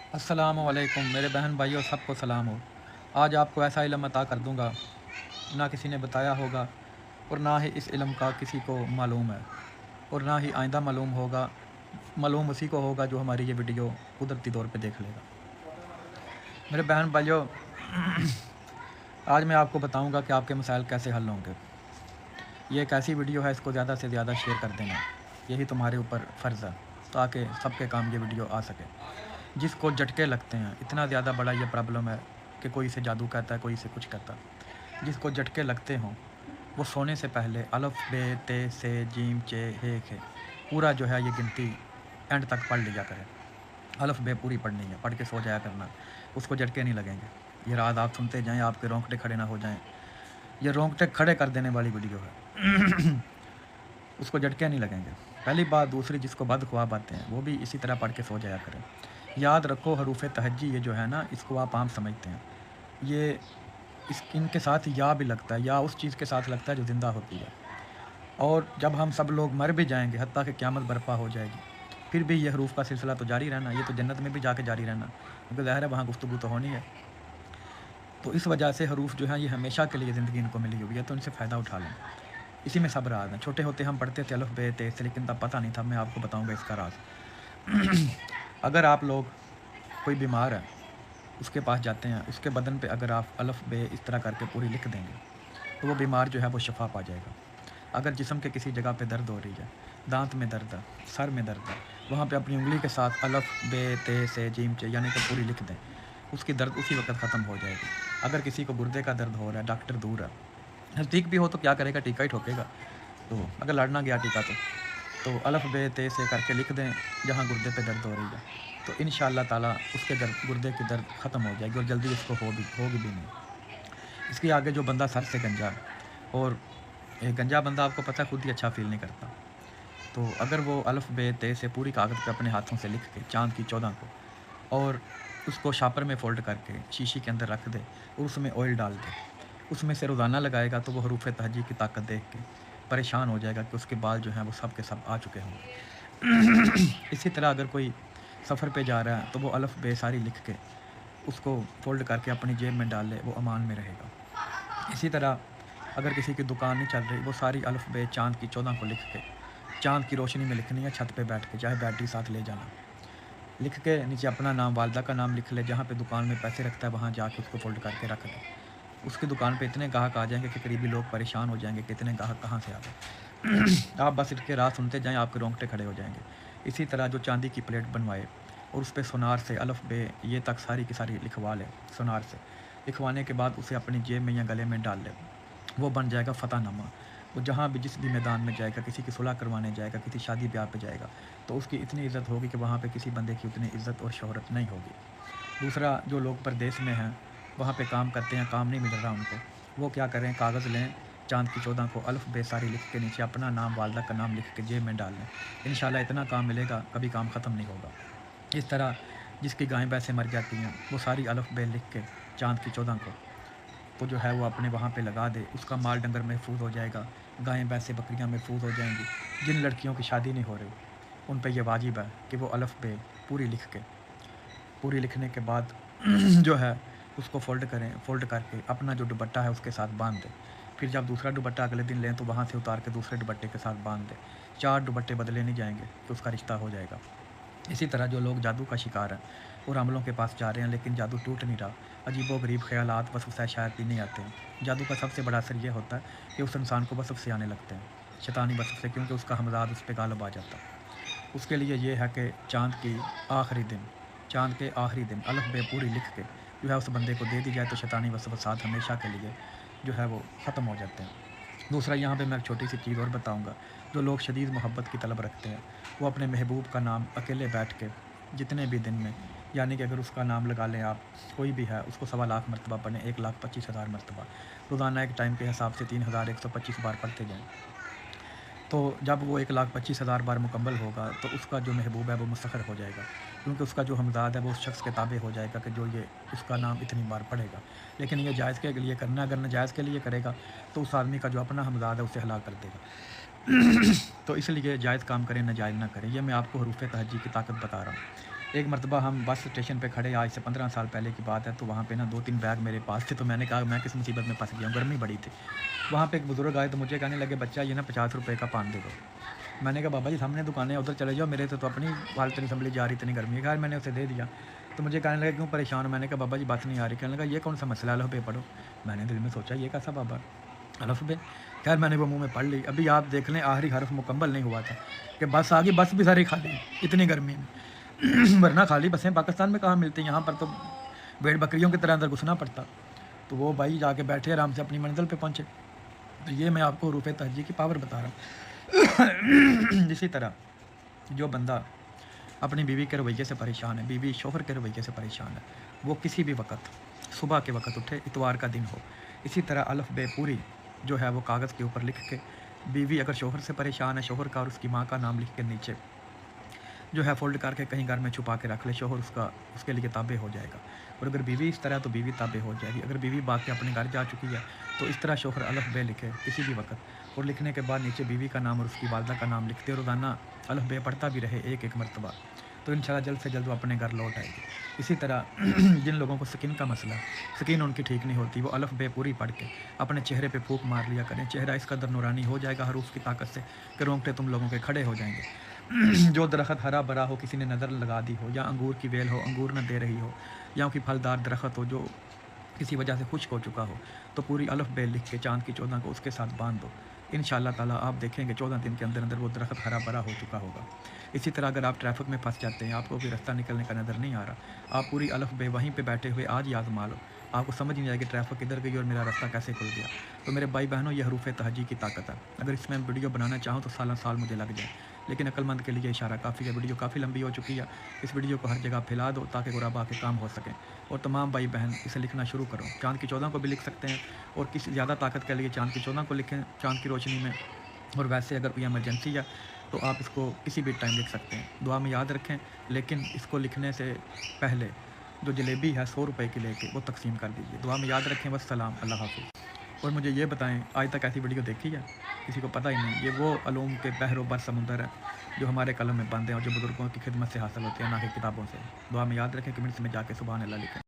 अस्सलाम वालेकुम मेरे बहन भाइयों, सबको सलाम हो। आज आपको ऐसा इल्म अता कर दूंगा ना किसी ने बताया होगा, और ना ही इस इल्म का किसी को मालूम है, और ना ही आइंदा मालूम होगा। मालूम उसी को होगा जो हमारी ये वीडियो कुदरती तौर पे देख लेगा। मेरे बहन भाइयों, आज मैं आपको बताऊंगा कि आपके मसाइल कैसे हल होंगे। ये एक ऐसी वीडियो है, इसको ज़्यादा से ज़्यादा शेयर कर देना, यही तुम्हारे ऊपर फ़र्ज़ है, ताकि सबके काम ये वीडियो आ सके। जिसको झटके लगते हैं, इतना ज़्यादा बड़ा ये प्रॉब्लम है कि कोई इसे जादू कहता है, कोई इसे कुछ कहता है। जिसको झटके लगते हों, वो सोने से पहले अलफ बे ते से जीम चे हे खे पूरा जो है ये गिनती एंड तक पढ़ लिया करें। अलफ बे पूरी पढ़नी है, पढ़ के सो जाया करना, उसको झटके नहीं लगेंगे। ये रात आप सुनते जाएँ, आपके रोंगटे खड़े ना हो जाएँ। ये रोंगटे खड़े कर देने वाली वीडियो है। उसको झटके नहीं लगेंगे, पहली बात। दूसरी, जिसको बदख्वाब आते हैं वो भी इसी तरह पढ़ के सो जाया करें। याद रखो, हरूफ तहज्जी ये जो है ना, इसको आप आम समझते हैं। ये इनके साथ या भी लगता है, या उस चीज़ के साथ लगता है जो ज़िंदा होती है। और जब हम सब लोग मर भी जाएंगे, हत्ता कि क़यामत बर्पा हो जाएगी, फिर भी ये हरूफ का सिलसिला तो जारी रहना। ये तो जन्नत में भी जाके जारी रहना, क्योंकि ज़ाहिर है वहाँ गुफ्तगू तो होनी है। तो इस वजह से हरूफ जो है ये हमेशा के लिए ज़िंदगी इनको मिली हुई है, तो इनसे फ़ायदा उठा लें। इसी में सब राज है। छोटे होते हम पढ़ते थे अलफ बे ते से, लेकिन तब पता नहीं था। मैं आपको बताऊँगा इसका राज। अगर आप लोग, कोई बीमार है, उसके पास जाते हैं, उसके बदन पे अगर आप अलफ बे इस तरह करके पूरी लिख देंगे, तो वो बीमार जो है वो शफा पा जाएगा। अगर जिस्म के किसी जगह पे दर्द हो रही है, दांत में दर्द है, सर में दर्द है, वहाँ पे अपनी उंगली के साथ अलफ बे ते से जीम चे यानी कि पूरी लिख दें, उसकी दर्द उसी वक्त ख़त्म हो जाएगी। अगर किसी को गुर्दे का दर्द हो रहा है, डॉक्टर दूर है, नज़दीक भी हो तो क्या करेगा, टीका ही ठोकेगा। तो अगर लड़ना गया टीका तो अलफ बे ते से करके लिख दें जहाँ गुर्दे पे दर्द हो रही है, तो इंशाअल्लाह ताला उसके दर्द, गुर्दे की दर्द ख़त्म हो जाएगी, और जल्दी उसको होगी भी नहीं। इसके आगे जो बंदा सर से गंजा है, और एक गंजा बंदा आपको पता है खुद ही अच्छा फ़ील नहीं करता, तो अगर वो अलफ बे ते से पूरी कागज़ पे अपने हाथों से लिख के चाँद की 14 को, और उसको शापर में फ़ोल्ड करके शीशी के अंदर रख दे, और उसमें ऑयल डाल दे, उसमें से रोज़ाना लगाएगा, तो वो हरूफ तहज्जी की ताकत देख के परेशान हो जाएगा कि उसके बाल जो हैं वो सब के सब आ चुके होंगे। इसी तरह अगर कोई सफ़र पे जा रहा है, तो वो अलफ बे सारी लिख के उसको फ़ोल्ड करके अपनी जेब में डाल ले, वो अमान में रहेगा। इसी तरह अगर किसी की दुकान नहीं चल रही, वो सारी अलफ बे चाँद की 14 को लिख के चाँद की रोशनी में लिखनी है, छत पे बैठ के, चाहे बैटरी साथ ले जाना। लिख के नीचे अपना नाम, वालदा का नाम लिख ले, जहाँ पे दुकान में पैसे रखता है वहाँ जाके उसको फ़ोल्ड करके रख दे। उसकी दुकान पे इतने ग्राहक आ जाएंगे कि करीबी लोग परेशान हो जाएंगे कि इतने ग्राहक कहाँ से आ गए। आप बस इसके राह सुनते जाएँ, आपके रोंगटे खड़े हो जाएंगे। इसी तरह जो चांदी की प्लेट बनवाए और उस पर सोनार से अलफ बे ये तक सारी की सारी लिखवा ले, सोनार से लिखवाने के बाद उसे अपनी जेब में या गले में डाल ले, वो बन जाएगा फ़तहनामा। वो जहाँ भी, जिस भी मैदान में जाएगा, किसी की सुलह करवाने जाएगा, किसी शादी ब्याह पे जाएगा, तो उसकी इतनी इज़्ज़त होगी कि वहाँ पे किसी बंदे की उतनी इज़्ज़त और शोहरत नहीं होगी। दूसरा, जो लोग परदेश में हैं, वहाँ पे काम करते हैं, काम नहीं मिल रहा उनको, वो क्या करें, कागज़ लें, चाँद की 14 को अलफ बे सारी लिख के नीचे अपना नाम, वालदा का नाम लिख के जेब में डाल लें। इंशाअल्लाह इतना काम मिलेगा, कभी काम ख़त्म नहीं होगा। इस तरह जिसकी गायें भैंसें मर जाती हैं, वो सारी अलफ बे लिख के चाँद की 14 को तो जो है वो अपने वहाँ पे लगा दे, उसका माल डंगर महफूज हो जाएगा, गायें भैंसें बकरियाँ महफूज हो जाएंगी। जिन लड़कियों की शादी नहीं हो रही, उन पे ये वाजिब है कि वो अलफ बे पूरी लिख के, पूरी लिखने के बाद जो है उसको फ़ोल्ड करें, फ़ोल्ड करके अपना जो दुपट्टा है उसके साथ बांध दें। फिर जब दूसरा दुपट्टा अगले दिन लें, तो वहाँ से उतार के दूसरे दुपट्टे के साथ बांध दें। 4 दुपट्टे बदले नहीं जाएंगे, तो उसका रिश्ता हो जाएगा। इसी तरह जो लोग जादू का शिकार हैं और अमलों के पास जा रहे हैं, लेकिन जादू टूट नहीं रहा, अजीबो-गरीब ख़यालात, वसवसे शायद भी नहीं आते हैं। जादू का सबसे बड़ा असर ये होता है कि उस इंसान को वसवसे आने लगते हैं, शैतानी वसवसे, क्योंकि उसका हमज़ाद उस पे गालिब आ जाता है। उसके लिए ये है कि चाँद की आखिरी दिन, चाँद के आखिरी दिन अलफ बे पूरी लिख के जो है उस बंदे को दे दी जाए, तो शैतानी वसवसात हमेशा के लिए जो है वो ख़त्म हो जाते हैं। दूसरा, यहाँ पे मैं एक छोटी सी चीज़ और बताऊँगा। जो लोग शदीद मोहब्बत की तलब रखते हैं, वो अपने महबूब का नाम अकेले बैठ के जितने भी दिन में, यानी कि अगर उसका नाम लगा लें आप, कोई भी है, उसको 1.25 मरतबा पढ़ें, 1,25,000 मरतबा रोज़ाना एक टाइम के हिसाब से 3,125 बार पढ़ते जाएँ। तो जब वो 1,25,000 बार मुकम्मल होगा, तो उसका जो महबूब है वो मुस्तखर हो जाएगा, क्योंकि उसका जो हमज़ाद है वो उस शख्स के ताबे हो जाएगा कि जो ये उसका नाम इतनी बार पढ़ेगा। लेकिन ये जायज़ के लिए करना, अगर नाजायज़ के लिए करेगा, तो उस आदमी का जो अपना हमज़ाद है उसे हलाक कर देगा। तो इसलिए जायज़ काम करें, नाजायज़ ना करें। ये मैं आपको हरूफ तहज्जी की ताकत बता रहा हूँ। ایک مرتبہ ہم بس اسٹیشن پہ کھڑے، آج سے 15 سال پہلے کی بات ہے، تو وہاں پہ نا 2-3 بیگ میرے پاس تھے، تو میں نے کہا میں کس مصیبت میں پھنس گیا ہوں، گرمی بڑی تھی۔ وہاں پہ ایک بزرگ آئے تو مجھے کہنے لگے بچہ یہ نا 50 روپے کا پان دے دو۔ میں نے کہا بابا جی سامنے دکانیں ادھر چلے جاؤ، میرے تو اپنی والد اسمبلی جا رہی اتنی گرمی ہے۔ خیر میں نے اسے دے دیا، تو مجھے کہنے لگا کیوں پریشان ہو؟ میں نے کہا بابا جی بات نہیں آ رہی۔ کہنے لگا یہ کون سا مسئلہ ہے، الف بے پڑھو۔ میں نے دل میں سوچا یہ کیسا بابا الف بے؟ خیر میں نے وہ منہ میں پڑھ لی۔ ابھی آپ دیکھ لیں آخری حرف مکمل نہیں ہوا تھا کہ بس آگے، بس بھی ساری خالی اتنی گرمی میں ورنہ خالی بسیں پاکستان میں کہاں ملتی ہیں، یہاں پر تو بھیڑ بکریوں کی طرح اندر گھسنا پڑتا۔ تو وہ بھائی جا کے بیٹھے آرام سے اپنی منزل پہ پہنچے۔ تو یہ میں آپ کو حروف تہجی کی پاور بتا رہا ہوں۔ اسی طرح جو بندہ اپنی بیوی کے رویے سے پریشان ہے، بیوی شوہر کے رویے سے پریشان ہے، وہ کسی بھی وقت صبح کے وقت اٹھے، اتوار کا دن ہو، اسی طرح الف بے پوری جو ہے وہ کاغذ کے اوپر لکھ کے، بیوی اگر شوہر سے پریشان ہے، شوہر کا اور اس کی ماں کا نام لکھ کے نیچے جو ہے فولڈ کر کے کہیں گھر میں چھپا کے رکھ لے، شوہر اس کے لیے تابع ہو جائے گا۔ اور اگر بیوی اس طرح تو بیوی تابع ہو جائے گی۔ اگر بیوی باغ کے اپنے گھر جا چکی ہے تو اس طرح شوہر الف بے لکھے کسی بھی وقت، اور لکھنے کے بعد نیچے بیوی کا نام اور اس کی والدہ کا نام لکھتے، روزانہ الف بے پڑھتا بھی رہے ایک مرتبہ، تو انشاءاللہ جلد سے جلد وہ اپنے گھر لوٹ آئے گی۔ اسی طرح جن لوگوں کو سکن کا مسئلہ، سکن ان کی ٹھیک نہیں ہوتی، وہ الف بے پوری پڑھ کے اپنے چہرے پہ پھونک مار لیا کریں، چہرہ اس قدر نورانی ہو جائے گا حروف کی طاقت سے کہ رونگٹے تم لوگوں کے کھڑے ہو جائیں گے۔ جو درخت ہرا بھرا ہو، کسی نے نظر لگا دی ہو، یا انگور کی ویل ہو انگور نہ دے رہی ہو، یا کوئی پھلدار درخت ہو جو کسی وجہ سے خشک ہو چکا ہو، تو پوری الف بے لکھ کے چاند کی 14 کو اس کے ساتھ باندھ دو، انشاءاللہ تعالیٰ آپ دیکھیں گے 14 دن کے اندر اندر وہ درخت ہرا بھرا ہو چکا ہوگا۔ اسی طرح اگر آپ ٹریفک میں پھنس جاتے ہیں، آپ کو بھی رستہ نکلنے کا نظر نہیں آ رہا، آپ پوری الف بے وہیں پہ بیٹھے ہوئے آج ہی آزما لو، آپ کو سمجھ نہیں آئے کہ ٹریفک کدھر گئی اور میرا رستہ کیسے کھل گیا۔ تو میرے بھائی بہنوں، یہ حروف تہجی کی طاقت ہے۔ اگر اس میں ویڈیو بنانا چاہوں تو سالہ سال مجھے لگ جائے، لیکن عقل مند کے لیے اشارہ کافی ہے۔ ویڈیو کافی لمبی ہو چکی ہے، اس ویڈیو کو ہر جگہ پھیلا دو تاکہ غربا کے کام ہو سکیں، اور تمام بھائی بہن اسے لکھنا شروع کرو۔ چاند کی 14 کو بھی لکھ سکتے ہیں، اور کسی زیادہ طاقت کے لیے چاند کی 14 کو لکھیں چاند کی روشنی میں، اور ویسے اگر کوئی ایمرجنسی ہے تو آپ اس کو کسی بھی ٹائم لکھ سکتے ہیں۔ دعا میں یاد رکھیں، لیکن اس کو لکھنے سے پہلے جو جلیبی ہے 100 روپے کی لے کے وہ تقسیم کر دیجیے۔ دعا میں یاد رکھیں، والسلام، اللہ حافظ۔ اور مجھے یہ بتائیں آج تک ایسی ویڈیو دیکھی ہے؟ کسی کو پتہ ہی نہیں۔ یہ وہ علوم کے بحر و بر سمندر ہے جو ہمارے قلم میں بند ہیں، اور جو بزرگوں کی خدمت سے حاصل ہوتے ہیں، نہ کہ کتابوں سے۔ دعا میں یاد رکھیں، کمنٹس میں جا کے سبحان اللہ لکھیں۔